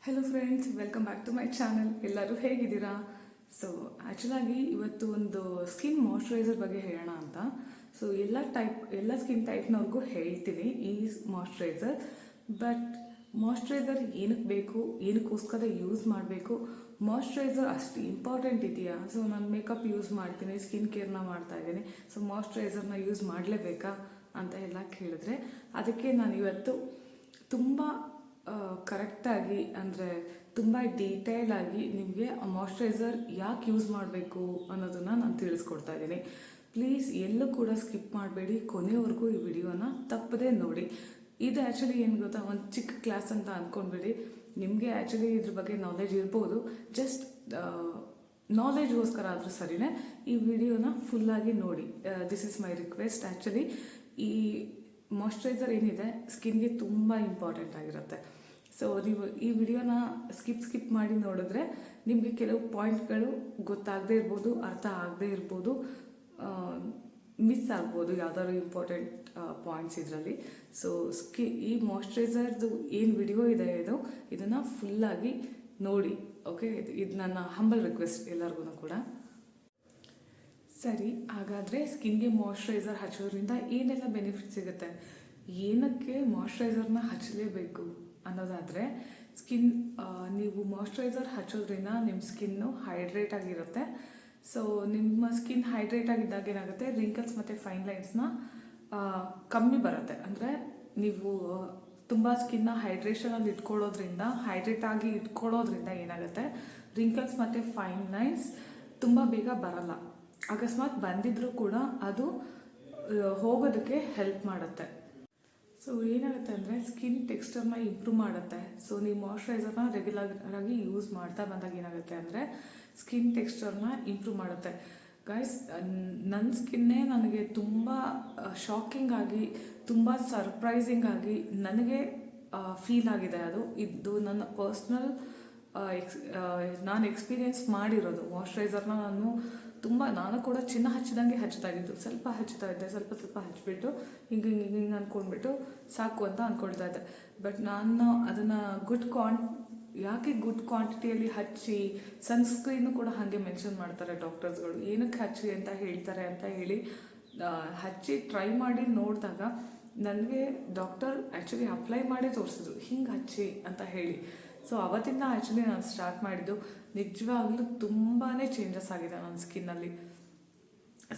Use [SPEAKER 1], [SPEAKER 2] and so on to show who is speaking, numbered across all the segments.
[SPEAKER 1] Hello friends, welcome back to my channel. ಎಲ್ಲರೂ ಹೇಗಿದ್ದೀರಾ? So ಆ್ಯಕ್ಚುಲಾಗಿ ಇವತ್ತು ಒಂದು ಸ್ಕಿನ್ ಮಾಯ್ಶ್ಚರೈಸರ್ ಬಗ್ಗೆ ಹೇಳೋಣ ಅಂತ. ಸೊ ಎಲ್ಲ ಸ್ಕಿನ್ ಟೈಪ್ನವ್ರಿಗೂ ಹೇಳ್ತೀನಿ ಈ ಮಾಯ್ಶ್ಚರೈಸರ್. ಬಟ್ ಮಾಯ್ಶ್ಚರೈಸರ್ ಏನಕ್ಕೆ ಬೇಕು, ಏನಕ್ಕೋಸ್ಕರ ಯೂಸ್ ಮಾಡಬೇಕು, ಮಾಯ್ಶ್ಚರೈಸರ್ ಅಷ್ಟು ಇಂಪಾರ್ಟೆಂಟ್ ಇದೆಯಾ? ಸೊ ನಾನು ಮೇಕಪ್ ಯೂಸ್ ಮಾಡ್ತೀನಿ, ಸ್ಕಿನ್ ಕೇರ್ನ ಮಾಡ್ತಾ ಇದ್ದೀನಿ, ಸೊ ಮಾಯ್ಶ್ಚರೈಸರ್ನ ಯೂಸ್ ಮಾಡಲೇಬೇಕಾ ಅಂತ ಎಲ್ಲ ಕೇಳಿದ್ರೆ, ಅದಕ್ಕೆ ನಾನು ಇವತ್ತು ತುಂಬ ಕರೆಕ್ಟಾಗಿ ಅಂದರೆ ತುಂಬ ಡೀಟೇಲ್ ಆಗಿ ನಿಮಗೆ ಮಾಯ್ಶ್ಚರೈಸರ್ ಯಾಕೆ ಯೂಸ್ ಮಾಡಬೇಕು ಅನ್ನೋದನ್ನು ನಾನು ತಿಳಿಸ್ಕೊಡ್ತಾ ಇದ್ದೀನಿ. ಪ್ಲೀಸ್ ಎಲ್ಲೂ ಕೂಡ ಸ್ಕಿಪ್ ಮಾಡಬೇಡಿ, ಕೊನೆವರೆಗೂ ಈ ವಿಡಿಯೋನ ತಪ್ಪದೇ ನೋಡಿ. ಇದು ಆ್ಯಕ್ಚುಲಿ ಏನು ಗೊತ್ತಾ, ಒಂದು ಚಿಕ್ಕ ಕ್ಲಾಸ್ ಅಂತ ಅಂದ್ಕೊಂಡ್ಬಿಡಿ. ನಿಮಗೆ ಆ್ಯಕ್ಚುಲಿ ಇದ್ರ ಬಗ್ಗೆ ನಾಲೆಜ್ ಇರ್ಬೋದು, ಜಸ್ಟ್ ನಾಲೆಜ್ಗೋಸ್ಕರ ಆದರೂ ಸರಿನೇ ಈ ವಿಡಿಯೋನ ಫುಲ್ಲಾಗಿ ನೋಡಿ. This is my request. Actually ಈ ಮಾಯ್ಶ್ಚರೈಸರ್ ಏನಿದೆ ಸ್ಕಿನ್ಗೆ ತುಂಬ ಇಂಪಾರ್ಟೆಂಟ್ ಆಗಿರುತ್ತೆ. ಸೊ ನೀವು ಈ ವಿಡಿಯೋನ ಸ್ಕಿಪ್ ಮಾಡಿ ನೋಡಿದ್ರೆ ನಿಮಗೆ ಕೆಲವು ಪಾಯಿಂಟ್ಗಳು ಗೊತ್ತಾಗದೇ ಇರ್ಬೋದು, ಅರ್ಥ ಆಗದೇ ಇರ್ಬೋದು, ಮಿಸ್ ಆಗ್ಬೋದು ಯಾವ್ದಾದ್ರು ಇಂಪಾರ್ಟೆಂಟ್ ಪಾಯಿಂಟ್ಸ್ ಇದರಲ್ಲಿ. ಸೊ ಈ ಮಾಯ್ಶ್ಚರೈಸರ್ದು ಏನು ವಿಡಿಯೋ ಇದೆ ಇದನ್ನು ಫುಲ್ಲಾಗಿ ನೋಡಿ. ಓಕೆ, ಇದು ನನ್ನ ಹಂಬಲ್ ರಿಕ್ವೆಸ್ಟ್ ಎಲ್ಲರಿಗೂ ಕೂಡ. ಸರಿ, ಹಾಗಾದರೆ ಸ್ಕಿನ್ಗೆ ಮಾಯ್ಶ್ಚರೈಸರ್ ಹಚ್ಚೋದ್ರಿಂದ ಏನೆಲ್ಲ ಬೆನಿಫಿಟ್ ಸಿಗುತ್ತೆ, ಏನಕ್ಕೆ ಮಾಯ್ಶ್ಚರೈಸರ್ನ ಹಚ್ಚಲೇಬೇಕು ಅನ್ನೋದಾದರೆ, ನೀವು ಮಾಯ್ಶ್ಚರೈಸರ್ ಹಚ್ಚೋದ್ರಿಂದ ನಿಮ್ಮ ಸ್ಕಿನ್ನು ಹೈಡ್ರೇಟ್ ಆಗಿರುತ್ತೆ. ಸೊ ನಿಮ್ಮ ಸ್ಕಿನ್ ಹೈಡ್ರೇಟ್ ಆಗಿದ್ದಾಗ ಏನಾಗುತ್ತೆ, ರಿಂಕಲ್ಸ್ ಮತ್ತು ಫೈನ್ ಲೈನ್ಸ್ನ ಕಮ್ಮಿ ಬರುತ್ತೆ. ಅಂದರೆ ನೀವು ತುಂಬ ಸ್ಕಿನ್ನ ಹೈಡ್ರೇಷನಲ್ಲಿ ಹೈಡ್ರೇಟ್ ಆಗಿ ಇಟ್ಕೊಳ್ಳೋದ್ರಿಂದ ಏನಾಗುತ್ತೆ, ರಿಂಕಲ್ಸ್ ಮತ್ತು ಫೈನ್ ಲೈನ್ಸ್ ತುಂಬ ಬೇಗ ಬರಲ್ಲ. ಅಕಸ್ಮಾತ್ ಬಂದಿದ್ರೂ ಕೂಡ ಅದು ಹೋಗೋದಕ್ಕೆ ಹೆಲ್ಪ್ ಮಾಡುತ್ತೆ. ಸೊ ಏನಾಗುತ್ತೆ ಅಂದರೆ ಸ್ಕಿನ್ ಟೆಕ್ಸ್ಚರ್ನ ಇಂಪ್ರೂವ್ ಮಾಡುತ್ತೆ. ಸೊ ನೀವು ಮಾಯ್ಶ್ಚರೈಸರ್ನ ರೆಗ್ಯುಲರ್ ಆಗಿ ಯೂಸ್ ಮಾಡ್ತಾ ಬಂದಾಗ ಏನಾಗುತ್ತೆ ಅಂದರೆ ಸ್ಕಿನ್ ಟೆಕ್ಸ್ಚರ್ನ ಇಂಪ್ರೂವ್ ಮಾಡುತ್ತೆ. ಗೈಸ್, ನನ್ನ ಸ್ಕಿನ್ನೇ ನನಗೆ ತುಂಬ ಶಾಕಿಂಗ್ ಆಗಿ, ತುಂಬ ಸರ್ಪ್ರೈಸಿಂಗ್ ಆಗಿ ನನಗೆ ಫೀಲ್ ಆಗಿದೆ. ಇದು ನನ್ನ ಪರ್ಸ್ನಲ್ ನಾನು ಎಕ್ಸ್ಪೀರಿಯೆನ್ಸ್ ಮಾಡಿರೋದು. ಮಾಯ್ಶ್ಚರೈಸರ್ನ ನಾನು ಕೂಡ ಚಿನ್ನ ಹಚ್ಚಿದಂಗೆ ಹಚ್ತಾಯಿದ್ದು. ಸ್ವಲ್ಪ ಹಚ್ತಾ ಇದ್ದೆ, ಸ್ವಲ್ಪ ಹಚ್ಬಿಟ್ಟು ಹಿಂಗೆ ಅಂದ್ಕೊಂಡ್ಬಿಟ್ಟು ಸಾಕು ಅಂತ ಅಂದ್ಕೊಳ್ತಾ ಇದ್ದೆ. ಬಟ್ ನಾನು ಅದನ್ನು ಯಾಕೆ ಗುಡ್ ಕ್ವಾಂಟಿಟಿಯಲ್ಲಿ ಹಚ್ಚಿ, ಸನ್ಸ್ಕ್ರೀನು ಕೂಡ ಹಾಗೆ ಮೆನ್ಷನ್ ಮಾಡ್ತಾರೆ ಡಾಕ್ಟರ್ಸ್ಗಳು, ಏನಕ್ಕೆ ಹಚ್ಚಿ ಅಂತ ಹೇಳ್ತಾರೆ ಅಂತ ಹೇಳಿ ಹಚ್ಚಿ ಟ್ರೈ ಮಾಡಿ ನೋಡಿದಾಗ ನನಗೆ ಡಾಕ್ಟರ್ ಆ್ಯಕ್ಚುಲಿ ಅಪ್ಲೈ ಮಾಡಿ ತೋರಿಸಿದ್ರು, ಹಿಂಗೆ ಹಚ್ಚಿ ಅಂತ ಹೇಳಿ. ಸೊ ಅವತ್ತಿಂದ ಆ್ಯಕ್ಚುಲಿ ನಾನು ಸ್ಟಾರ್ಟ್ ಮಾಡಿದ್ದು. ನಿಜವಾಗ್ಲೂ ತುಂಬಾ ಚೇಂಜಸ್ ಆಗಿದೆ ನನ್ನ ಸ್ಕಿನ್ನಲ್ಲಿ.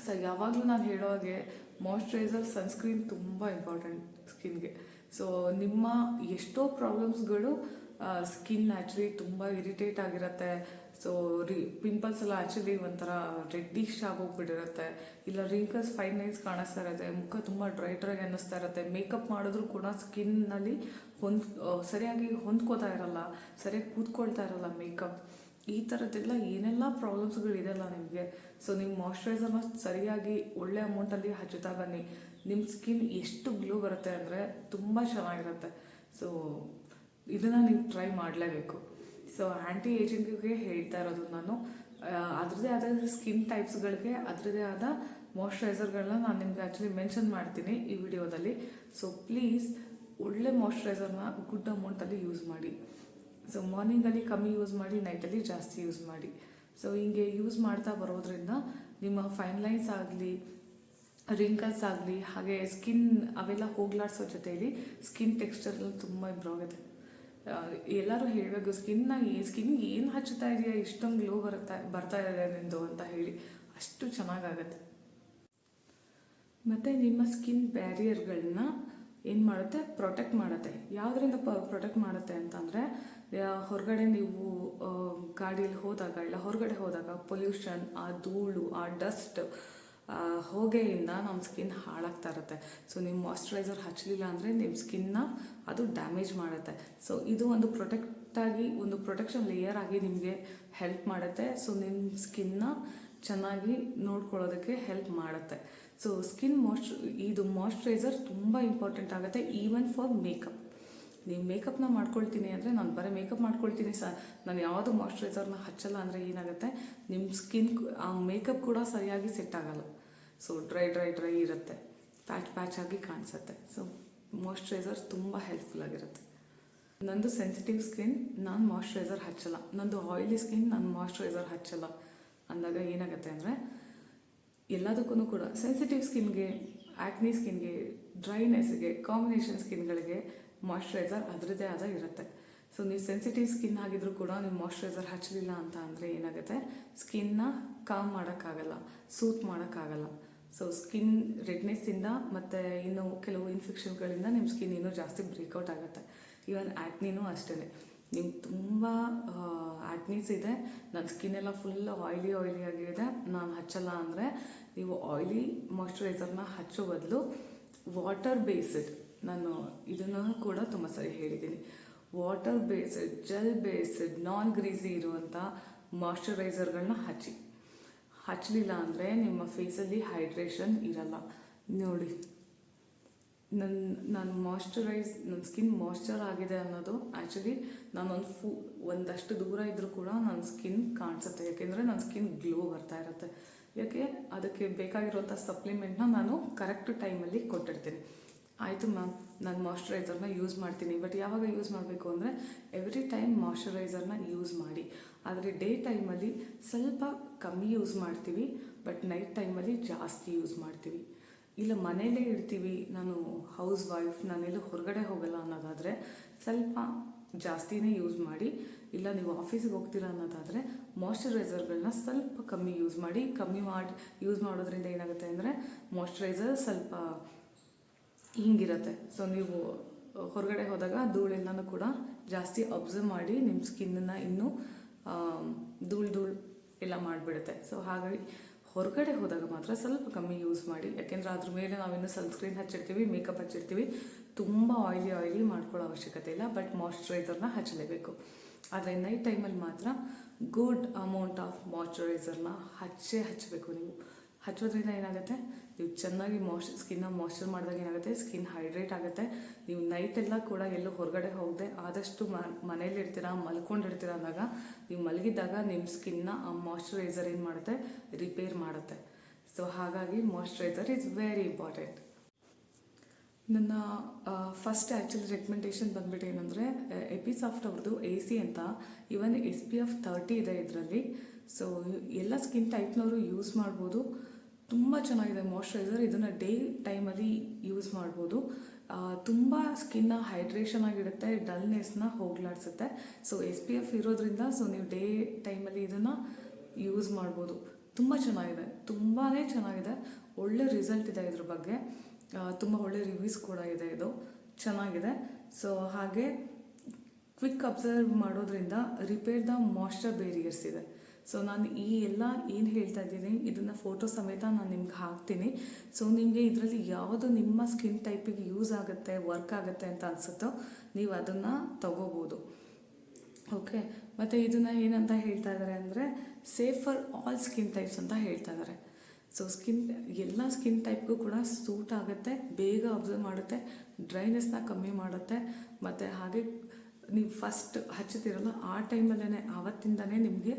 [SPEAKER 1] ಸೊ ಯಾವಾಗಲೂ ನಾನು ಹೇಳೋ ಹಾಗೆ ಮಾಯ್ಶ್ಚರೈಸರ್, ಸನ್ಸ್ಕ್ರೀನ್ ತುಂಬ ಇಂಪಾರ್ಟೆಂಟ್ ಸ್ಕಿನ್ಗೆ. ಸೊ ನಿಮ್ಮ ಎಷ್ಟೋ ಪ್ರಾಬ್ಲಮ್ಸ್ಗಳು ಸ್ಕಿನ್ ಆ್ಯಕ್ಚುಲಿ ತುಂಬ ಇರಿಟೇಟ್ ಆಗಿರುತ್ತೆ. ಸೊ ಪಿಂಪಲ್ಸ್ ಎಲ್ಲ ಆ್ಯಕ್ಚುಲಿ ಒಂಥರ ರೆಡ್ಡಿಶ್ ಆಗೋಗ್ಬಿಟ್ಟಿರುತ್ತೆ, ಇಲ್ಲ ರಿಂಕಲ್ಸ್ ಫೈನ್ ಲೈನ್ಸ್ ಕಾಣಿಸ್ತಾ ಇರುತ್ತೆ, ಮುಖ ತುಂಬ ಡ್ರೈ ಅನ್ನಿಸ್ತಾ ಇರುತ್ತೆ. ಮೇಕಪ್ ಮಾಡಿದ್ರೂ ಕೂಡ ಸ್ಕಿನ್ನಲ್ಲಿ ಸರಿಯಾಗಿ ಹೊಂದ್ಕೋತಾ ಇರಲ್ಲ, ಸರಿಯಾಗಿ ಕೂತ್ಕೊಳ್ತಾ ಇರಲ್ಲ ಮೇಕಪ್. ಈ ಥರದ್ದೆಲ್ಲ ಏನೆಲ್ಲ ಪ್ರಾಬ್ಲಮ್ಸ್ಗಳಿದೆಯಲ್ಲ ನಿಮಗೆ. ಸೊ ನೀವು ಮಾಯ್ಶ್ಚರೈಸರ್ನ ಸರಿಯಾಗಿ ಒಳ್ಳೆ ಅಮೌಂಟಲ್ಲಿ ಹಚ್ಚುತ್ತಾ ಬನ್ನಿ, ನಿಮ್ಮ ಸ್ಕಿನ್ ಎಷ್ಟು ಗ್ಲೋ ಬರುತ್ತೆ ಅಂದರೆ ತುಂಬ ಚೆನ್ನಾಗಿರುತ್ತೆ. ಸೊ ಇದನ್ನು ನೀವು ಟ್ರೈ ಮಾಡಲೇಬೇಕು. ಸೊ ಆ್ಯಂಟಿ ಏಜಿಂಗಿಗೆ ಹೇಳ್ತಾ ಇರೋದು ನಾನು. ಅದರದ್ದೇ ಆದ ಸ್ಕಿನ್ ಟೈಪ್ಸ್ಗಳಿಗೆ ಅದರದ್ದೇ ಆದ ಮಾಯ್ಶ್ಚರೈಸರ್ಗಳನ್ನ ನಾನು ನಿಮಗೆ ಆ್ಯಕ್ಚುಲಿ ಮೆನ್ಷನ್ ಮಾಡ್ತೀನಿ ಈ ವಿಡಿಯೋದಲ್ಲಿ. ಸೊ ಪ್ಲೀಸ್ ಒಳ್ಳೆ ಮಾಯ್ಶ್ಚರೈಸರ್ನ ಗುಡ್ ಅಮೌಂಟಲ್ಲಿ ಯೂಸ್ ಮಾಡಿ. ಸೊ ಮಾರ್ನಿಂಗಲ್ಲಿ ಕಮ್ಮಿ ಯೂಸ್ ಮಾಡಿ, ನೈಟಲ್ಲಿ ಜಾಸ್ತಿ ಯೂಸ್ ಮಾಡಿ. ಸೊ ಹಿಂಗೆ ಯೂಸ್ ಮಾಡ್ತಾ ಬರೋದ್ರಿಂದ ನಿಮ್ಮ ಫೈನ್ ಲೈನ್ಸ್ ಆಗಲಿ, ರಿಂಕಲ್ಸ್ ಆಗಲಿ, ಹಾಗೆ ಸ್ಕಿನ್ ಅವೆಲ್ಲ ಹೋಗ್ಲಾಡ್ಸೋ ಜೊತೆಯಲ್ಲಿ ಸ್ಕಿನ್ ಟೆಕ್ಸ್ಚರ್ಗಳು ತುಂಬ ಇಂಪ್ರೂವ್ ಆಗುತ್ತೆ. ಎಲ್ಲರೂ ಹೇಳಬೇಕು, ಸ್ಕಿನ್ ಏನು ಹಚ್ಚುತ್ತಾ ಇದೆಯಾ, ಇಷ್ಟೊಂದು ಗ್ಲೋ ಬರ್ತಾ ಇದೆ ನಿಂದು ಅಂತ ಹೇಳಿ, ಅಷ್ಟು ಚೆನ್ನಾಗಾಗತ್ತೆ. ಮತ್ತು ನಿಮ್ಮ ಸ್ಕಿನ್ ಬ್ಯಾರಿಯರ್ಗಳನ್ನ ಏನು ಮಾಡುತ್ತೆ, ಪ್ರೊಟೆಕ್ಟ್ ಮಾಡುತ್ತೆ. ಯಾವುದರಿಂದ ಪ್ರೊಟೆಕ್ಟ್ ಮಾಡುತ್ತೆ ಅಂತಂದರೆ, ಹೊರಗಡೆ ನೀವು ಗಾಡಿಯಲ್ಲಿ ಹೋದಾಗ ಇಲ್ಲ ಹೊರಗಡೆ ಹೋದಾಗ ಪೊಲ್ಯೂಷನ್, ಆ ಧೂಳು, ಆ ಡಸ್ಟ್, ಹೊಗೆಯಿಂದ ನಮ್ಮ ಸ್ಕಿನ್ ಹಾಳಾಗ್ತಾ ಇರುತ್ತೆ. ಸೊ ನೀವು ಮಾಯ್ಶ್ಚರೈಸರ್ ಹಚ್ಚಲಿಲ್ಲ ಅಂದರೆ ನಿಮ್ಮ ಸ್ಕಿನ್ನ ಅದು ಡ್ಯಾಮೇಜ್ ಮಾಡುತ್ತೆ. ಸೊ ಇದು ಒಂದು ಪ್ರೊಟೆಕ್ಷನ್ ಲೇಯರ್ ಆಗಿ ನಿಮಗೆ ಹೆಲ್ಪ್ ಮಾಡುತ್ತೆ. ಸೊ ನಿಮ್ಮ ಸ್ಕಿನ್ನ ಚೆನ್ನಾಗಿ ನೋಡ್ಕೊಳ್ಳೋದಕ್ಕೆ ಹೆಲ್ಪ್ ಮಾಡುತ್ತೆ. ಸೊ ಇದು ಮಾಯ್ಶ್ಚರೈಸರ್ ತುಂಬ ಇಂಪಾರ್ಟೆಂಟ್ ಆಗುತ್ತೆ, ಈವನ್ ಫಾರ್ ಮೇಕಪ್. ನೀವು ಮೇಕಪ್ನ ಮಾಡ್ಕೊಳ್ತೀನಿ ಅಂದರೆ, ನಾನು ಬರೀ ಮೇಕಪ್ ಮಾಡ್ಕೊಳ್ತೀನಿ ನಾನು ಯಾವುದು ಮಾಯ್ಶ್ಚರೈಸರ್ನ ಹಚ್ಚಲ್ಲ ಅಂದರೆ ಏನಾಗುತ್ತೆ, ನಿಮ್ಮ ಸ್ಕಿನ್ ಆ ಮೇಕಪ್ ಕೂಡ ಸರಿಯಾಗಿ ಸೆಟ್ ಆಗಲ್ಲ. ಸೊ ಡ್ರೈ ಇರುತ್ತೆ, ಪ್ಯಾಚ್ ಆಗಿ ಕಾಣಿಸುತ್ತೆ. ಸೊ ಮಾಯ್ಶ್ಚರೈಸರ್ ತುಂಬ ಹೆಲ್ಪ್ಫುಲ್ ಆಗಿರುತ್ತೆ. ನಂದು ಸೆನ್ಸಿಟಿವ್ ಸ್ಕಿನ್, ನಾನು ಮಾಯ್ಶ್ಚರೈಸರ್ ಹಚ್ಚಲ್ಲ. ನಂದು ಆಯಿಲಿ ಸ್ಕಿನ್, ನಾನು ಮಾಯ್ಶ್ಚರೈಸರ್ ಹಚ್ಚಲ್ಲ ಅಂದಾಗ ಏನಾಗುತ್ತೆ ಅಂದರೆ, ಎಲ್ಲದಕ್ಕೂ ಕೂಡ ಸೆನ್ಸಿಟಿವ್ ಸ್ಕಿನ್ಗೆ, ಆ್ಯಕ್ನಿ ಸ್ಕಿನ್ಗೆ, ಡ್ರೈನೆಸ್ಗೆ, ಕಾಂಬಿನೇಷನ್ ಸ್ಕಿನ್ಗಳಿಗೆ ಮಾಯ್ಶ್ಚರೈಸರ್ ಅದರದ್ದೇ ಆದ ಇರುತ್ತೆ. ಸೊ ನೀವು ಸೆನ್ಸಿಟಿವ್ ಸ್ಕಿನ್ ಆಗಿದ್ರೂ ಕೂಡ ನೀವು ಮಾಯ್ಶ್ಚರೈಸರ್ ಹಚ್ಚಲಿಲ್ಲ ಅಂತ ಅಂದರೆ ಏನಾಗುತ್ತೆ, ಸ್ಕಿನ್ನ ಕಾಮ್ ಮಾಡೋಕ್ಕಾಗಲ್ಲ, ಸೂತ್ ಮಾಡೋಕ್ಕಾಗಲ್ಲ. ಸೊ ಸ್ಕಿನ್ ರೆಡ್ನೆಸ್ಸಿಂದ ಮತ್ತು ಇನ್ನು ಕೆಲವು ಇನ್ಫೆಕ್ಷನ್ಗಳಿಂದ ನಿಮ್ಮ ಸ್ಕಿನ್ ಇನ್ನೂ ಜಾಸ್ತಿ ಬ್ರೇಕ್ಔಟ್ ಆಗುತ್ತೆ. ಈವನ್ ಆ್ಯಕ್ನಿನೂ ಅಷ್ಟೇ. ನಿಮ್ಗೆ ತುಂಬ ಆ್ಯಕ್ನೀಸ್ ಇದೆ, ನನ್ನ ಸ್ಕಿನ್ ಎಲ್ಲ ಫುಲ್ ಆಯಿಲಿ ಆಗಿದೆ, ನಾನು ಹಚ್ಚಲ್ಲ ಅಂದರೆ ನೀವು ಆಯಿಲಿ ಮಾಯ್ಶ್ಚರೈಸರ್ನ ಹಚ್ಚೋ ಬದಲು ವಾಟರ್ ಬೇಸ್ಡ್, ನಾನು ಇದನ್ನು ಕೂಡ ತುಂಬ ಸರಿ ಹೇಳಿದ್ದೀನಿ, ವಾಟರ್ ಬೇಸ್ಡ್, ಜೆಲ್ ಬೇಸ್ಡ್, ನಾನ್ ಗ್ರೀಸಿ ಇರುವಂಥ ಮಾಯ್ಶ್ಚರೈಸರ್ಗಳನ್ನ ಹಚ್ಚಲಿಲ್ಲ ಅಂದರೆ ನಿಮ್ಮ ಫೇಸಲ್ಲಿ ಹೈಡ್ರೇಷನ್ ಇರಲ್ಲ. ನೋಡಿ, ನನ್ನ ಸ್ಕಿನ್ ಮಾಯ್ಶ್ಚರ್ ಆಗಿದೆ ಅನ್ನೋದು ಆ್ಯಕ್ಚುಲಿ ನಾನೊಂದು ಒಂದಷ್ಟು ದೂರ ಇದ್ದರೂ ಕೂಡ ನನ್ನ ಸ್ಕಿನ್ ಕಾಣಿಸುತ್ತೆ. ಯಾಕೆಂದರೆ ನನ್ನ ಸ್ಕಿನ್ ಗ್ಲೋ ಬರ್ತಾ ಇರುತ್ತೆ. ಯಾಕೆ, ಅದಕ್ಕೆ ಬೇಕಾಗಿರುವಂಥ ಸಪ್ಲಿಮೆಂಟ್ನ ನಾನು ಕರೆಕ್ಟ್ ಟೈಮಲ್ಲಿ ಕೊಟ್ಟಿರ್ತೀನಿ. ಆಯಿತು ಮ್ಯಾಮ್, ನಾನು ಮಾಯ್ಶ್ಚರೈಸರ್ನ ಯೂಸ್ ಮಾಡ್ತೀನಿ, ಬಟ್ ಯಾವಾಗ ಯೂಸ್ ಮಾಡಬೇಕು ಅಂದರೆ ಎವ್ರಿ ಟೈಮ್ ಮಾಯ್ಶ್ಚರೈಸರ್ನ ಯೂಸ್ ಮಾಡಿ. ಆದರೆ ಡೇ ಟೈಮಲ್ಲಿ ಸ್ವಲ್ಪ ಕಮ್ಮಿ ಯೂಸ್ ಮಾಡ್ತೀವಿ, ಬಟ್ ನೈಟ್ ಟೈಮಲ್ಲಿ ಜಾಸ್ತಿ ಯೂಸ್ ಮಾಡ್ತೀವಿ. ಇಲ್ಲ ಮನೇಲೇ ಇರ್ತೀವಿ, ನಾನು ಹೌಸ್ ವೈಫ್, ನಾನೆಲ್ಲೂ ಹೊರಗಡೆ ಹೋಗಲ್ಲ ಅನ್ನೋದಾದರೆ ಸ್ವಲ್ಪ ಜಾಸ್ತಿನೇ ಯೂಸ್ ಮಾಡಿ. ಇಲ್ಲ ನೀವು ಆಫೀಸಿಗೆ ಹೋಗ್ತೀರಾ ಅನ್ನೋದಾದರೆ ಮಾಯ್ಶ್ಚರೈಸರ್ಗಳನ್ನ ಸ್ವಲ್ಪ ಕಮ್ಮಿ ಯೂಸ್ ಮಾಡಿ ಯೂಸ್ ಮಾಡೋದ್ರಿಂದ ಏನಾಗುತ್ತೆ ಅಂದರೆ ಮಾಯ್ಶ್ಚರೈಸರ್ ಸ್ವಲ್ಪ ಹಿಂಗಿರುತ್ತೆ. ಸೊ ನೀವು ಹೊರಗಡೆ ಹೋದಾಗ ಧೂಳೆಲ್ಲನೂ ಕೂಡ ಜಾಸ್ತಿ ಅಬ್ಸರ್ವ್ ಮಾಡಿ ನಿಮ್ಮ ಸ್ಕಿನ್ನನ್ನು ಇನ್ನೂ ಧೂಳು ಎಲ್ಲ ಮಾಡಿಬಿಡುತ್ತೆ. ಸೊ ಹಾಗಾಗಿ ಹೊರಗಡೆ ಹೋದಾಗ ಮಾತ್ರ ಸ್ವಲ್ಪ ಕಮ್ಮಿ ಯೂಸ್ ಮಾಡಿ. ಯಾಕೆಂದರೆ ಅದ್ರ ಮೇಲೆ ನಾವಿನ್ನೂ ಸನ್ಸ್ಕ್ರೀನ್ ಹಚ್ಚಿರ್ತೀವಿ, ಮೇಕಪ್ ಹಚ್ಚಿರ್ತೀವಿ, ತುಂಬ ಆಯಿಲಿ ಮಾಡ್ಕೊಳ್ಳೋ ಅವಶ್ಯಕತೆ ಇಲ್ಲ, ಬಟ್ ಮಾಯ್ಶ್ಚರೈಸರ್ನ ಹಚ್ಚಲೇಬೇಕು. ಆದರೆ ನೈಟ್ ಟೈಮಲ್ಲಿ ಮಾತ್ರ ಗುಡ್ ಅಮೌಂಟ್ ಆಫ್ ಮಾಯ್ಶ್ಚರೈಸರ್ನ ಹಚ್ಚಬೇಕು. ನೀವು ಹಚ್ಚೋದ್ರಿಂದ ಏನಾಗುತ್ತೆ, ನೀವು ಚೆನ್ನಾಗಿ ಸ್ಕಿನ್ನ ಮಾಯ್ಶ್ಚರ್ ಮಾಡಿದಾಗ ಏನಾಗುತ್ತೆ, ಸ್ಕಿನ್ ಹೈಡ್ರೇಟ್ ಆಗುತ್ತೆ. ನೀವು ನೈಟೆಲ್ಲ ಕೂಡ ಎಲ್ಲೂ ಹೊರಗಡೆ ಹೋಗದೆ ಆದಷ್ಟು ಮನೇಲಿರ್ತೀರ, ಮಲ್ಕೊಂಡಿರ್ತೀರ ಅಂದಾಗ, ನೀವು ಮಲಗಿದ್ದಾಗ ನಿಮ್ಮ ಸ್ಕಿನ್ನ ಆ ಮಾಯ್ಶ್ಚರೈಸರ್ ಏನು ಮಾಡುತ್ತೆ, ರಿಪೇರ್ ಮಾಡುತ್ತೆ. ಸೊ ಹಾಗಾಗಿ ಮಾಯ್ಶ್ಚರೈಸರ್ ಈಸ್ ವೆರಿ ಇಂಪಾರ್ಟೆಂಟ್. ನನ್ನ ಫಸ್ಟ್ ಆ್ಯಕ್ಚುಲಿ ರೆಕಮೆಂಡೇಶನ್ ಬಂದ್ಬಿಟ್ಟು ಏನಂದರೆ, ಎಪಿಸಾಫ್ಟ್ ಅವ್ರದ್ದು AC ಅಂತ, ಇವನ್ SPF 30 ಇದೆ ಇದರಲ್ಲಿ. ಸೊ ಎಲ್ಲ ಸ್ಕಿನ್ ಟೈಪ್ನವರು ಯೂಸ್ ಮಾಡ್ಬೋದು. ತುಂಬ ಚೆನ್ನಾಗಿದೆ ಮಾಯ್ಶ್ಚರೈಸರ್. ಇದನ್ನು ಡೇ ಟೈಮಲ್ಲಿ ಯೂಸ್ ಮಾಡ್ಬೋದು. ತುಂಬ ಸ್ಕಿನ್ನ ಹೈಡ್ರೇಷನ್ ಆಗಿಡುತ್ತೆ, ಡಲ್ನೆಸ್ನ ಹೋಗ್ಲಾಡಿಸುತ್ತೆ. ಸೊ SPF ಇರೋದ್ರಿಂದ ಸೊ ನೀವು ಡೇ ಟೈಮಲ್ಲಿ ಇದನ್ನು ಯೂಸ್ ಮಾಡ್ಬೋದು. ತುಂಬ ಚೆನ್ನಾಗಿದೆ, ತುಂಬಾ ಚೆನ್ನಾಗಿದೆ. ಒಳ್ಳೆ ರಿಸಲ್ಟ್ ಇದೆ ಇದ್ರ ಬಗ್ಗೆ, ತುಂಬ ಒಳ್ಳೆ ರಿವ್ಯೂಸ್ ಕೂಡ ಇದೆ. ಇದು ಚೆನ್ನಾಗಿದೆ. ಸೊ ಹಾಗೆ ಕ್ವಿಕ್ ಅಬ್ಸರ್ವ್ ಮಾಡೋದ್ರಿಂದ ರಿಪೇರ್ ದ ಮಾಯ್ಶ್ಚರ್ ಬೇರಿಯರ್ಸ್ ಇದೆ. ಸೊ ನಾನು ಈ ಎಲ್ಲ ಏನು ಹೇಳ್ತಾ ಇದ್ದೀನಿ ಇದನ್ನು ಫೋಟೋ ಸಮೇತ ನಾನು ನಿಮ್ಗೆ ಹಾಕ್ತೀನಿ. ಸೊ ನಿಮಗೆ ಇದರಲ್ಲಿ ಯಾವುದು ನಿಮ್ಮ ಸ್ಕಿನ್ ಟೈಪಿಗೆ ಯೂಸ್ ಆಗುತ್ತೆ, ವರ್ಕ್ ಆಗುತ್ತೆ ಅಂತ ಅನಿಸುತ್ತೋ ನೀವು ಅದನ್ನು ತಗೋಬೋದು. ಓಕೆ, ಮತ್ತು ಇದನ್ನು ಏನಂತ ಹೇಳ್ತಾ ಇದ್ದಾರೆ ಅಂದರೆ safe for all skin types ಅಂತ ಹೇಳ್ತಾ ಇದ್ದಾರೆ. ಸೊ ಎಲ್ಲ ಸ್ಕಿನ್ ಟೈಪ್ಗೂ ಕೂಡ ಸೂಟ್ ಆಗುತ್ತೆ, ಬೇಗ ಅಬ್ಸರ್ವ್ ಮಾಡುತ್ತೆ, ಡ್ರೈನೆಸ್ನ ಕಮ್ಮಿ ಮಾಡುತ್ತೆ. ಮತ್ತು ಹಾಗೆ ನೀವು ಫಸ್ಟ್ ಹಚ್ಚುತ್ತೀರಲ್ಲ ಆ ಟೈಮಲ್ಲೇ ಆವತ್ತಿಂದನೇ ನಿಮಗೆ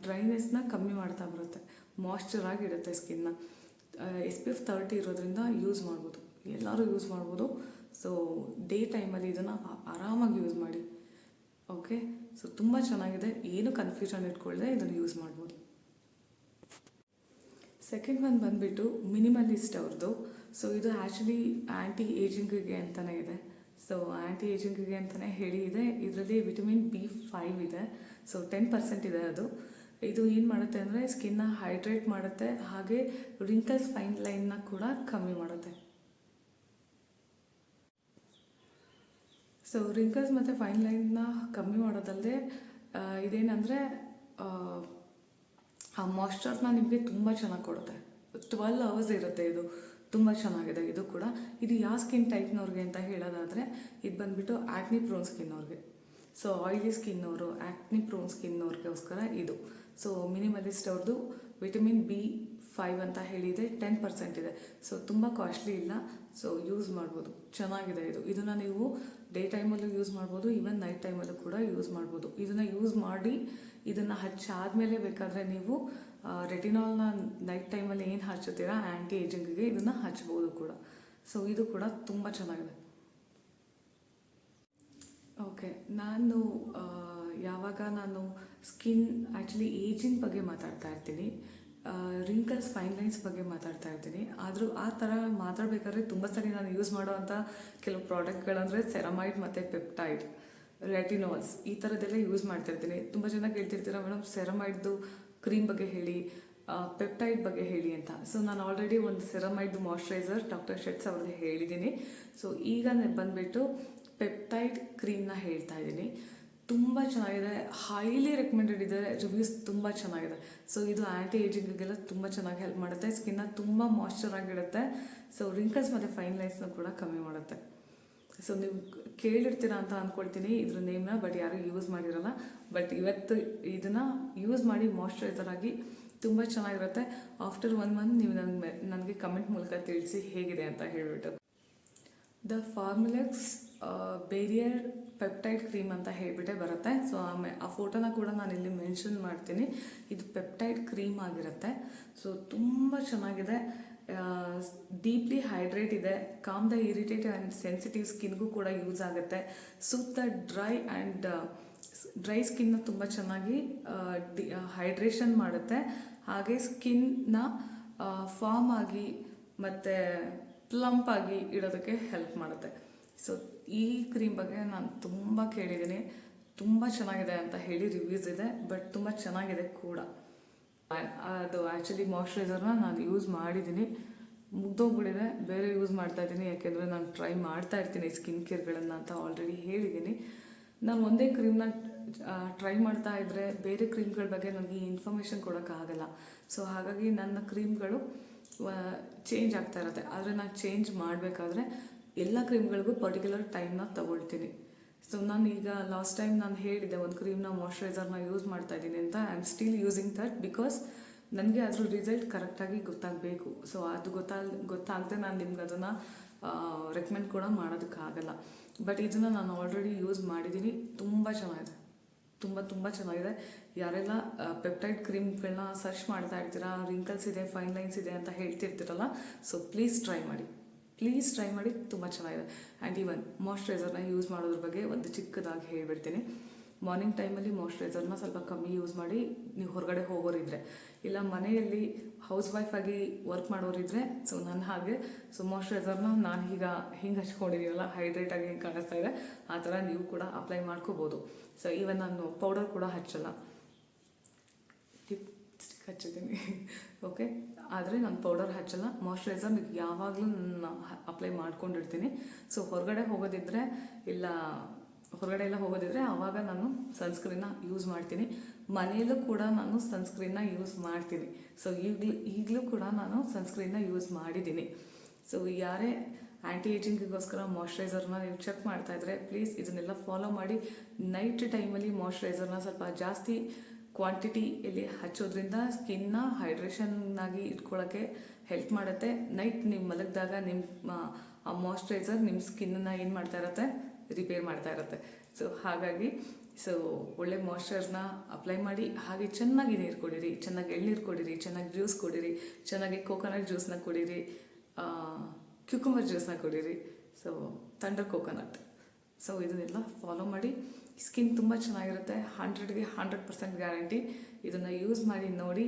[SPEAKER 1] ಡ್ರೈನೆಸ್ನ ಕಮ್ಮಿ ಮಾಡ್ತಾ ಬರುತ್ತೆ, ಮಾಯ್ಶ್ಚರ್ ಆಗಿರುತ್ತೆ ಸ್ಕಿನ್ನ. SPF 30 ಇರೋದ್ರಿಂದ ಯೂಸ್ ಮಾಡ್ಬೋದು, ಎಲ್ಲರೂ ಯೂಸ್ ಮಾಡ್ಬೋದು. ಸೊ ಡೇ ಟೈಮಲ್ಲಿ ಇದನ್ನು ಆರಾಮಾಗಿ ಯೂಸ್ ಮಾಡಿ. ಓಕೆ, ಸೊ ತುಂಬ ಚೆನ್ನಾಗಿದೆ, ಏನು ಕನ್ಫ್ಯೂಷನ್ ಇಟ್ಕೊಳ್ಳದೆ ಇದನ್ನು ಯೂಸ್ ಮಾಡ್ಬೋದು. ಸೆಕೆಂಡ್ ಒನ್ ಬಂದುಬಿಟ್ಟು ಮಿನಿಮಲಿಸ್ಟ್ ಅವ್ರದ್ದು. ಸೊ ಇದು ಆ್ಯಕ್ಚುಲಿ ಆ್ಯಂಟಿ ಏಜಿಂಗಿಗೆ ಅಂತಲೇ ಇದೆ. ಸೊ ಆ್ಯಂಟಿ ಏಜಿಂಗಿಗೆ ಅಂತಲೇ ಹೇಳಿ ಇದೆ. ಇದರಲ್ಲಿ ವಿಟಮಿನ್ B5 ಇದೆ. ಸೊ 10% ಇದೆ ಅದು. ಇದು ಏನು ಮಾಡುತ್ತೆ ಅಂದರೆ ಸ್ಕಿನ್ನ ಹೈಡ್ರೇಟ್ ಮಾಡುತ್ತೆ, ಹಾಗೆ ರಿಂಕಲ್ಸ್, ಫೈನ್ ಲೈನ್ನ ಕೂಡ ಕಮ್ಮಿ ಮಾಡುತ್ತೆ. ಸೊ ರಿಂಕಲ್ಸ್ ಮತ್ತು ಫೈನ್ ಲೈನ್ನ ಕಮ್ಮಿ ಮಾಡೋದಲ್ಲದೆ ಇದೇನೆಂದರೆ ಆ ಮಾಯ್ಶ್ಚರ್ನ ನಿಮಗೆ ತುಂಬ ಚೆನ್ನಾಗಿ ಕೊಡುತ್ತೆ. 12 hours ಇರುತ್ತೆ. ಇದು ತುಂಬ ಚೆನ್ನಾಗಿದೆ. ಇದು ಕೂಡ ಇದು ಯಾವ ಸ್ಕಿನ್ ಟೈಪ್ನವ್ರಿಗೆ ಅಂತ ಹೇಳೋದಾದರೆ ಇದು ಬಂದುಬಿಟ್ಟು ಆ್ಯಕ್ನಿ ಪ್ರೋನ್ ಸ್ಕಿನ್ನವ್ರಿಗೆ. ಸೊ ಆಯಿಲಿ ಸ್ಕಿನ್ನವರು, ಆ್ಯಕ್ನಿ ಪ್ರೋನ್ ಸ್ಕಿನ್ನವ್ರಿಗೋಸ್ಕರ ಇದು. ಸೊ ಮಿನಿಮಲಿಸ್ಟ್ ಅವ್ರದ್ದು ವಿಟಮಿನ್ B5 ಅಂತ ಹೇಳಿದೆ, 10% ಇದೆ. ಸೊ ತುಂಬ ಕಾಸ್ಟ್ಲಿ ಇಲ್ಲ. ಸೊ ಯೂಸ್ ಮಾಡ್ಬೋದು, ಚೆನ್ನಾಗಿದೆ ಇದು. ಇದನ್ನು ನೀವು ಡೇ ಟೈಮಲ್ಲೂ ಯೂಸ್ ಮಾಡ್ಬೋದು, ಈವನ್ ನೈಟ್ ಟೈಮಲ್ಲೂ ಕೂಡ ಯೂಸ್ ಮಾಡ್ಬೋದು. ಇದನ್ನು ಯೂಸ್ ಮಾಡಿ ಇದನ್ನು ಹಚ್ಚಾದಮೇಲೆ ಬೇಕಾದರೆ ನೀವು ರೆಟಿನಾಲ್ನ ನೈಟ್ ಟೈಮಲ್ಲಿ ಏನು ಹಚ್ಚುತ್ತೀರಾ ಆ್ಯಂಟಿ ಏಜಿಂಗಿಗೆ ಇದನ್ನು ಹಚ್ಬೋದು ಕೂಡ. ಸೊ ಇದು ಕೂಡ ತುಂಬ ಚೆನ್ನಾಗಿದೆ. ಓಕೆ. ನಾನು ಆ, ಯಾವಾಗ ನಾನು ಸ್ಕಿನ್ ಆ್ಯಕ್ಚುಲಿ ಏಜಿಂಗ್ ಬಗ್ಗೆ ಮಾತಾಡ್ತಾ ಇರ್ತೀನಿ, ರಿಂಕಲ್ಸ್ ಫೈನ್ ಲೈನ್ಸ್ ಬಗ್ಗೆ ಮಾತಾಡ್ತಾ ಇರ್ತೀನಿ. ಆದರೂ ಆ ಥರ ಮಾತಾಡಬೇಕಾದ್ರೆ ತುಂಬ ಸರಿ ನಾನು ಯೂಸ್ ಮಾಡೋವಂಥ ಕೆಲವು ಪ್ರಾಡಕ್ಟ್ಗಳಂದರೆ ಸೆರಮೈಡ್ ಮತ್ತು ಪೆಪ್ಟೈಡ್, ರೆಟಿನಾಲ್ಸ್ ಈ ಥರದ್ದೆಲ್ಲ ಯೂಸ್ ಮಾಡ್ತಾಯಿರ್ತೀನಿ. ತುಂಬ ಜನ ಕೇಳ್ತಿರ್ತೀರ ಮೇಡಮ್ ಸೆರಮೈಡ್ದು ಕ್ರೀಮ್ ಬಗ್ಗೆ ಹೇಳಿ, ಪೆಪ್ಟೈಡ್ ಬಗ್ಗೆ ಹೇಳಿ ಅಂತ. ಸೊ ನಾನು ಆಲ್ರೆಡಿ ಒಂದು ಸೆರಮೈಡ್ದು ಮಾಯ್ಶ್ಚರೈಸರ್ ಡಾಕ್ಟರ್ ಶೆಟ್ಸ್ ಅವ್ರದ್ದು ಹೇಳಿದ್ದೀನಿ. ಸೊ ಈಗ ಬಂದುಬಿಟ್ಟು ಪೆಪ್ಟೈಡ್ ಕ್ರೀಮ್ನ ಹೇಳ್ತಾ ಇದ್ದೀನಿ. ತುಂಬ ಚೆನ್ನಾಗಿದೆ, ಹೈಲಿ ರೆಕಮೆಂಡೆಡ್ ಇದೆ, ರಿವ್ಯೂಸ್ ತುಂಬ ಚೆನ್ನಾಗಿದೆ. ಸೊ ಇದು ಆ್ಯಂಟಿ ಏಜಿಂಗಿಗೆಲ್ಲ ತುಂಬ ಚೆನ್ನಾಗಿ ಹೆಲ್ಪ್ ಮಾಡುತ್ತೆ, ಸ್ಕಿನ್ನ ತುಂಬ ಮಾಯ್ಶ್ಚರ್ ಆಗಿಡುತ್ತೆ. ಸೊ ರಿಂಕಲ್ಸ್ ಮತ್ತು ಫೈನ್ ಲೈನ್ಸ್ನ ಕೂಡ ಕಮ್ಮಿ ಮಾಡುತ್ತೆ. ಸೊ ನೀವು ಕೇಳಿರ್ತೀರಾ ಅಂತ ಅಂದ್ಕೊಳ್ತೀನಿ ಇದ್ರ ನೇಮ್ನ, ಬಟ್ ಯಾರು ಯೂಸ್ ಮಾಡಿರಲ್ಲ. ಬಟ್ ಇವತ್ತು ಇದನ್ನು ಯೂಸ್ ಮಾಡಿ ಮಾಯ್ಶ್ಚರೈಸರ್ ಆಗಿ ತುಂಬ ಚೆನ್ನಾಗಿರುತ್ತೆ. ಆಫ್ಟರ್ 1 ಮಂತ್ ನೀವು ನನಗೆ ಕಮೆಂಟ್ ಮೂಲಕ ತಿಳಿಸಿ ಹೇಗಿದೆ ಅಂತ ಹೇಳಿಬಿಟ್ಟು. ದ ಫಾರ್ಮುಲೆಕ್ಸ್ ಬೇರಿಯರ್ ಪೆಪ್ಟೈಡ್ ಕ್ರೀಮ್ ಅಂತ ಹೇಳಿಬಿಟ್ಟೆ ಬರುತ್ತೆ. ಸೊ ಆ ಫೋಟೋನ ಕೂಡ ನಾನು ಇಲ್ಲಿ ಮೆನ್ಷನ್ ಮಾಡ್ತೀನಿ. ಇದು ಪೆಪ್ಟೈಡ್ ಕ್ರೀಮ್ ಆಗಿರುತ್ತೆ. ಸೊ ತುಂಬ ಚೆನ್ನಾಗಿದೆ, ಡೀಪ್ಲಿ ಹೈಡ್ರೇಟ್ ಇದೆ, ಕಾಮ್ ದ ಇರಿಟೇಟಿವ್ ಆ್ಯಂಡ್ ಸೆನ್ಸಿಟಿವ್ ಸ್ಕಿನ್ಗೂ ಕೂಡ ಯೂಸ್ ಆಗುತ್ತೆ. ಸೂತ್ ದ ಡ್ರೈ ಸ್ಕಿನ್ನ ತುಂಬ ಚೆನ್ನಾಗಿ ಹೈಡ್ರೇಷನ್ ಮಾಡುತ್ತೆ. ಹಾಗೆ ಸ್ಕಿನ್ನ ಫಾರ್ಮ್ ಆಗಿ ಮತ್ತು ಪ್ಲಂಪ್ ಆಗಿ ಇಡೋದಕ್ಕೆ ಹೆಲ್ಪ್ ಮಾಡುತ್ತೆ. ಸೊ ಈ ಕ್ರೀಮ್ ಬಗ್ಗೆ ನಾನು ತುಂಬ ಕೇಳಿದ್ದೀನಿ, ತುಂಬ ಚೆನ್ನಾಗಿದೆ ಅಂತ ಹೇಳಿ ರಿವ್ಯೂಸ್ ಇದೆ, ಬಟ್ ತುಂಬ ಚೆನ್ನಾಗಿದೆ ಕೂಡ. ಅದು ಆ್ಯಕ್ಚುಲಿ ಮಾಯ್ಶ್ಚರೈಸರ್ನ ನಾನು ಯೂಸ್ ಮಾಡಿದ್ದೀನಿ, ಮುಗ್ದೋಗ್ಬಿಟ್ಟಿದೆ, ಬೇರೆ ಯೂಸ್ ಮಾಡ್ತಾ ಇದ್ದೀನಿ. ಯಾಕೆಂದರೆ ನಾನು ಟ್ರೈ ಮಾಡ್ತಾ ಇರ್ತೀನಿ ಸ್ಕಿನ್ ಕೇರ್ಗಳನ್ನು ಅಂತ ಆಲ್ರೆಡಿ ಹೇಳಿದ್ದೀನಿ. ನಾನು ಒಂದೇ ಕ್ರೀಮ್ನ ಟ್ರೈ ಮಾಡ್ತಾ ಇದ್ದರೆ ಬೇರೆ ಕ್ರೀಮ್ಗಳ ಬಗ್ಗೆ ನನಗೆ ಇನ್ಫಾರ್ಮೇಷನ್ ಕೊಡೋಕ್ಕಾಗಲ್ಲ. ಸೊ ಹಾಗಾಗಿ ನನ್ನ ಕ್ರೀಮ್ಗಳು ಚೇಂಜ್ ಆಗ್ತಾ ಇರುತ್ತೆ. ಆದರೆ ನಾನು ಚೇಂಜ್ ಮಾಡಬೇಕಾದ್ರೆ ಎಲ್ಲ ಕ್ರೀಮ್ಗಳಿಗೂ ಪರ್ಟಿಕ್ಯುಲರ್ ಟೈಮ್ನ ತೊಗೊಳ್ತೀನಿ. ಸೊ ನಾನು ಈಗ ಲಾಸ್ಟ್ ಟೈಮ್ ನಾನು ಹೇಳಿದ್ದೆ ಒಂದು ಕ್ರೀಮ್ನ ಮಾಯ್ಶ್ಚರೈಸರ್ನ ಯೂಸ್ ಮಾಡ್ತಾ ಇದ್ದೀನಿ ಅಂತ. I am still using that because ನನಗೆ ಅದ್ರ ರಿಸಲ್ಟ್ ಕರೆಕ್ಟಾಗಿ ಗೊತ್ತಾಗಬೇಕು. ಸೊ ಅದು ಗೊತ್ತಾಗದೆ ನಾನು ನಿಮ್ಗೆ ಅದನ್ನು ರೆಕಮೆಂಡ್ ಕೂಡ ಮಾಡೋದಕ್ಕಾಗಲ್ಲ. ಬಟ್ ಇದನ್ನು ನಾನು ಆಲ್ರೆಡಿ ಯೂಸ್ ಮಾಡಿದ್ದೀನಿ, ತುಂಬ ಚೆನ್ನಾಗಿದೆ, ತುಂಬ ಚೆನ್ನಾಗಿದೆ. ಯಾರೆಲ್ಲ ಪೆಪ್ಟೈಡ್ ಕ್ರೀಮ್ಗಳನ್ನ ಸರ್ಚ್ ಮಾಡ್ತಾ ಇರ್ತೀರಾ, ರಿಂಕಲ್ಸ್ ಇದೆ, ಫೈನ್ ಲೈನ್ಸ್ ಇದೆ ಅಂತ ಹೇಳ್ತಿರ್ತೀರಲ್ಲ, ಸೊ ಪ್ಲೀಸ್ ಟ್ರೈ ಮಾಡಿ, ತುಂಬ ಚೆನ್ನಾಗಿದೆ. ಆ್ಯಂಡ್ ಈವನ್ ಮಾಯ್ಶ್ಚರೈಸರ್ನ ಯೂಸ್ ಮಾಡೋದ್ರ ಬಗ್ಗೆ ಒಂದು ಚಿಕ್ಕದಾಗಿ ಹೇಳ್ಬಿಡ್ತೀನಿ. ಮಾರ್ನಿಂಗ್ ಟೈಮಲ್ಲಿ ಮಾಯ್ಶ್ಚರೈಸರ್ನ ಸ್ವಲ್ಪ ಕಮ್ಮಿ ಯೂಸ್ ಮಾಡಿ, ನೀವು ಹೊರಗಡೆ ಹೋಗೋರಿದ್ರೆ, ಇಲ್ಲ ಮನೆಯಲ್ಲಿ ಹೌಸ್ ವೈಫಾಗಿ ವರ್ಕ್ ಮಾಡೋರಿದ್ರೆ, ಸೊ ನನ್ನ ಹಾಗೆ ಸೊ ಮಾಯ್ಶ್ಚರೈಸರ್ನ ನಾನು ಈಗ ಹಿಂಗೆ ಹಚ್ಕೊಂಡಿದ್ದೀನಲ್ಲ, ಹೈಡ್ರೇಟಾಗಿ ಹಿಂಗೆ ಕಾಣಿಸ್ತಾ ಇದೆ, ಆ ಥರ ನೀವು ಕೂಡ ಅಪ್ಲೈ ಮಾಡ್ಕೋಬೋದು. ಸೊ ಈವನ್ ನಾನು ಪೌಡರ್ ಕೂಡ ಹಚ್ಚಲ್ಲ, ಲಿಪ್ಸ್ಟಿಕ್ ಹಚ್ಚಿದ್ದೀನಿ ಓಕೆ. ಆದರೆ ನಾನು ಪೌಡರ್ ಹಚ್ಚಲ್ಲ, ಮಾಯ್ಶ್ಚರೈಸರ್ ಯಾವಾಗಲೂ ನಾನು ಅಪ್ಲೈ ಮಾಡ್ಕೊಂಡಿರ್ತೀನಿ. ಸೊ ಹೊರಗಡೆ ಹೋಗೋದಿದ್ರೆ ಆವಾಗ ನಾನು ಸನ್ಸ್ಕ್ರೀನ್ನ ಯೂಸ್ ಮಾಡ್ತೀನಿ. ಮನೆಯಲ್ಲೂ ಕೂಡ ನಾನು ಸನ್ಸ್ಕ್ರೀನ್ನ ಯೂಸ್ ಮಾಡ್ತೀನಿ. ಸೊ ಈಗಲೂ ಕೂಡ ನಾನು ಸನ್ಸ್ಕ್ರೀನ್ನ ಯೂಸ್ ಮಾಡಿದ್ದೀನಿ. ಸೊ ಯಾರೇ ಆ್ಯಂಟಿ ಏಜಿಂಗಿಗೋಸ್ಕರ ಮಾಯ್ಶ್ಚರೈಸರ್ನ ನೀವು ಚೆಕ್ ಮಾಡ್ತಾ ಇದ್ದರೆ ಪ್ಲೀಸ್ ಇದನ್ನೆಲ್ಲ ಫಾಲೋ ಮಾಡಿ. ನೈಟ್ ಟೈಮಲ್ಲಿ ಮಾಯ್ಶ್ಚರೈಸರ್ನ ಸ್ವಲ್ಪ ಜಾಸ್ತಿ ಕ್ವಾಂಟಿಟಿಯಲ್ಲಿ ಹಚ್ಚೋದ್ರಿಂದ ಸ್ಕಿನ್ನ ಹೈಡ್ರೇಷನ್ನಾಗಿ ಇಟ್ಕೊಳ್ಳೋಕ್ಕೆ ಹೆಲ್ಪ್ ಮಾಡುತ್ತೆ. ನೈಟ್ ನೀವು ಮಲಗಿದಾಗ ನಿಮ್ಮ ಆ ಮಾಯ್ಶ್ಚರೈಸರ್ ನಿಮ್ಮ ಸ್ಕಿನ್ನನ್ನು ಏನು ಮಾಡ್ತಾ ಇರುತ್ತೆ, ರಿಪೇರ್ ಮಾಡ್ತಾ ಇರುತ್ತೆ. ಸೊ ಹಾಗಾಗಿ ಒಳ್ಳೆ ಮಾಯ್ಶ್ಚರೈಸರ್ನ ಅಪ್ಲೈ ಮಾಡಿ, ಹಾಗೆ ಚೆನ್ನಾಗಿ ನೀರು ಕುಡೀರಿ, ಚೆನ್ನಾಗಿ ಎಳ್ನೀರು ಕುಡೀರಿ, ಚೆನ್ನಾಗಿ ಜ್ಯೂಸ್ ಕುಡೀರಿ, ಚೆನ್ನಾಗಿ ಕೋಕೋನಟ್ ಜ್ಯೂಸ್ನ ಕುಡೀರಿ, ಕ್ಯೂಕಂಬರ್ ಜ್ಯೂಸ್ನ ಕುಡೀರಿ, ಸೊ ಥಂಡರ್ ಕೋಕೋನಟ್. ಸೊ ಇದನ್ನೆಲ್ಲ ಫಾಲೋ ಮಾಡಿ, ಸ್ಕಿನ್ ತುಂಬ ಚೆನ್ನಾಗಿರುತ್ತೆ, 100ಗೆ 100% ಗ್ಯಾರಂಟಿ. ಇದನ್ನು ಯೂಸ್ ಮಾಡಿ ನೋಡಿ,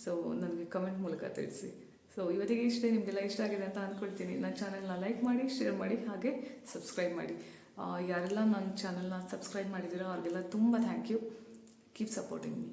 [SPEAKER 1] ಸೊ ನನಗೆ ಕಮೆಂಟ್ ಮೂಲಕ ತಿಳಿಸಿ. ಸೊ ಇವತ್ತಿಗೆ ಇಷ್ಟೇ, ನಿಮಗೆಲ್ಲ ಇಷ್ಟ ಆಗಿದೆ ಅಂತ ಅಂದ್ಕೊಳ್ತೀನಿ. ನನ್ನ ಚಾನಲ್ನ ಲೈಕ್ ಮಾಡಿ, ಶೇರ್ ಮಾಡಿ, ಹಾಗೆ ಸಬ್ಸ್ಕ್ರೈಬ್ ಮಾಡಿ. ಯಾರೆಲ್ಲ ನನ್ನ ಚಾನಲ್ನ ಸಬ್ಸ್ಕ್ರೈಬ್ ಮಾಡಿದ್ದೀರೋ ಅವ್ರಿಗೆಲ್ಲ ತುಂಬ thank you. Keep supporting me.